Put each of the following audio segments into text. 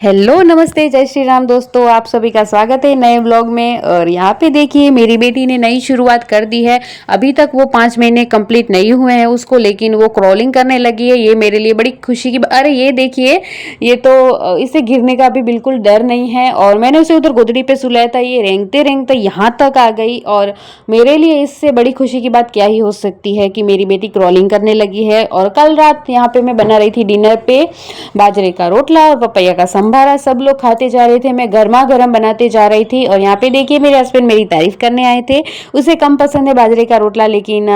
Hello नमस्ते जय श्री राम दोस्तों, आप सभी का स्वागत है नए ब्लॉग में। और यहाँ पे देखिए मेरी बेटी ने नई शुरुआत कर दी है। अभी तक वो 5 महीने कंप्लीट नहीं हुए हैं उसको, लेकिन वो क्रॉलिंग करने लगी है। ये मेरे लिए बड़ी खुशी की अरे ये देखिए, ये तो इसे गिरने का भी बिल्कुल डर नहीं है। और मैंने उसे उधर गोदड़ी पे सुलाया था, ये रेंगते रेंगते यहाँ तक आ गई। और मेरे लिए इससे बड़ी खुशी की बात क्या ही हो सकती है कि मेरी बेटी क्रॉलिंग करने लगी है। और कल रात यहाँ पे मैं बना रही थी डिनर पे बाजरे का रोटला और पपैया का संभारा। सब लोग खाते जा रहे थे, मैं गर्मा गर्म बनाते जा रही थी। और यहाँ पे देखिए मेरे हस्बैंड मेरी तारीफ करने आए थे। उसे कम पसंद है बाजरे का रोटला, लेकिन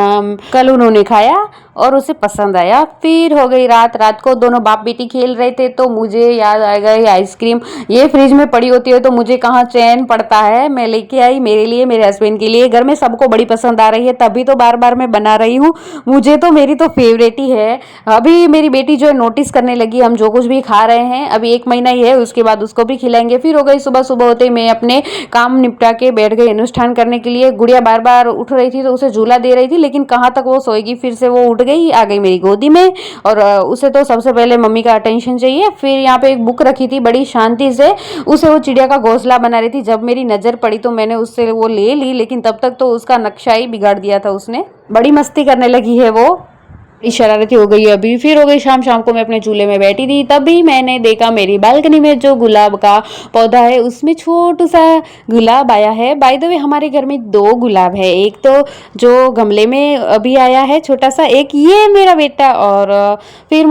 कल उन्होंने खाया और उसे पसंद आया। फिर हो गई रात। रात को दोनों बाप बेटी खेल रहे थे तो मुझे याद आ गई आइसक्रीम। ये फ्रिज में पड़ी होती है तो मुझे कहाँ चैन पड़ता है, मैं लेके आई मेरे लिए, मेरे हस्बैंड के लिए। घर में सबको बड़ी पसंद आ रही है, तभी तो बार बार मैं बना रही हूँ। मुझे तो मेरी तो फेवरेट ही है। अभी मेरी बेटी जो है नोटिस करने लगी हम जो कुछ भी खा रहे हैं। अभी 1 महीना ही है, उसके बाद उसको भी खिलाएंगे। फिर हो गई सुबह। सुबह होते ही मैं अपने काम निपटा के बैठ गई अनुष्ठान करने के लिए। गुड़िया बार बार उठ रही थी तो उसे झूला दे रही थी, लेकिन कहाँ तक वो सोएगी। फिर से वो उठ गई, आ गई मेरी गोदी में। और उसे तो सबसे पहले मम्मी का अटेंशन चाहिए। फिर यहाँ पे एक बुक रखी थी, बड़ी शांति से उसे वो चिड़िया का घोंसला बना रही थी। जब मेरी नजर पड़ी तो मैंने उससे वो ले ली, लेकिन तब तक तो उसका नक्शा ही बिगाड़ दिया था उसने। बड़ी मस्ती करने लगी है वो, शरारती हो गई है अभी। फिर हो गई शाम। शाम को मैं अपने चूल्हे में बैठी थी, तभी मैंने देखा मेरी बालकनी में जो गुलाब का पौधा है उसमें छोटू सा गुलाब आया है। बाय द वे हमारे घर में 2 गुलाब है, एक तो जो गमले में अभी आया है छोटा सा, एक ये मेरा बेटा। और फिर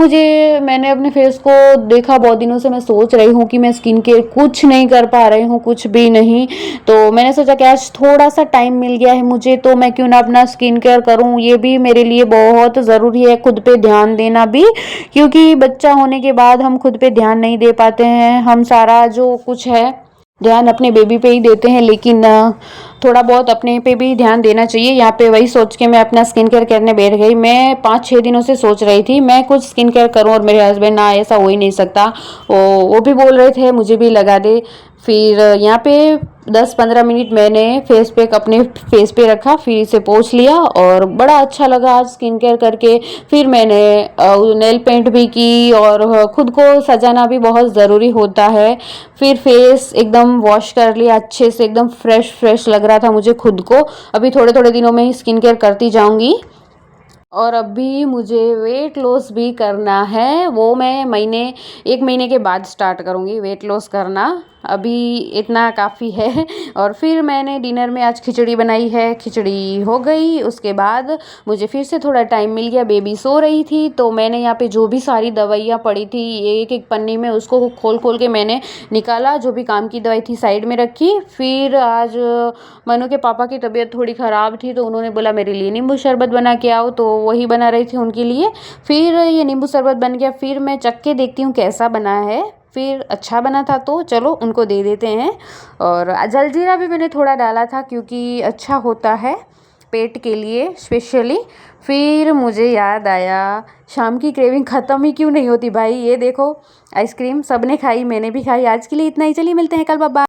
मैंने अपने फेस को देखा, बहुत दिनों से मैं सोच रही हूँ कि मैं स्किन केयर कुछ नहीं कर पा रही हूँ, कुछ भी नहीं। तो मैंने सोचा कि आज थोड़ा सा टाइम मिल गया है मुझे, तो मैं क्यों ना अपना स्किन केयर करूँ। ये भी मेरे लिए बहुत ज़रूरी है, खुद पे ध्यान देना भी, क्योंकि बच्चा होने के बाद हम खुद पे ध्यान नहीं दे पाते हैं। हम सारा जो कुछ है ध्यान अपने बेबी पे ही देते हैं, लेकिन थोड़ा बहुत अपने पे भी ध्यान देना चाहिए। यहाँ पे वही सोच के मैं अपना स्किन केयर करने बैठ गई। मैं 5-6 दिनों से सोच रही थी मैं कुछ स्किन केयर करूँ, और मेरे हस्बैंड ना ऐसा हो ही नहीं सकता, वो भी बोल रहे थे मुझे भी लगा दे। फिर यहाँ पे 10-15 मिनट मैंने फेस पैक अपने फेस पे रखा, फिर इसे पोंछ लिया और बड़ा अच्छा लगा आज स्किन केयर करके। फिर मैंने नेल पेंट भी की, और खुद को सजाना भी बहुत ज़रूरी होता है। फिर फेस एकदम वॉश कर लिया अच्छे से, एकदम फ्रेश फ्रेश लग रहा था मुझे खुद को। अभी थोड़े थोड़े दिनों में ही स्किन केयर करती जाऊंगी। और अभी मुझे वेट लॉस भी करना है, वो मैं 1 महीने के बाद स्टार्ट करूँगी वेट लॉस करना। अभी इतना काफ़ी है। और फिर मैंने डिनर में आज खिचड़ी बनाई है, खिचड़ी हो गई। उसके बाद मुझे फिर से थोड़ा टाइम मिल गया, बेबी सो रही थी तो मैंने यहाँ पे जो भी सारी दवाइयाँ पड़ी थी एक एक पन्नी में उसको खोल खोल के मैंने निकाला। जो भी काम की दवाई थी साइड में रखी। फिर आज मनु के पापा की तबीयत थोड़ी ख़राब थी तो उन्होंने बोला मेरे लिए नींबू शरबत बना के आओ, तो वही बना रही थी उनके लिए। फिर ये नींबू शरबत बन गया। फिर मैं चख के देखती हूँ कैसा बना है। फिर अच्छा बना था तो चलो उनको दे देते हैं। और जलजीरा भी मैंने थोड़ा डाला था क्योंकि अच्छा होता है पेट के लिए स्पेशली। फिर मुझे याद आया शाम की क्रेविंग ख़त्म ही क्यों नहीं होती भाई। ये देखो आइसक्रीम सबने खाई, मैंने भी खाई। आज के लिए इतना ही, चलिए मिलते हैं कल, बाय।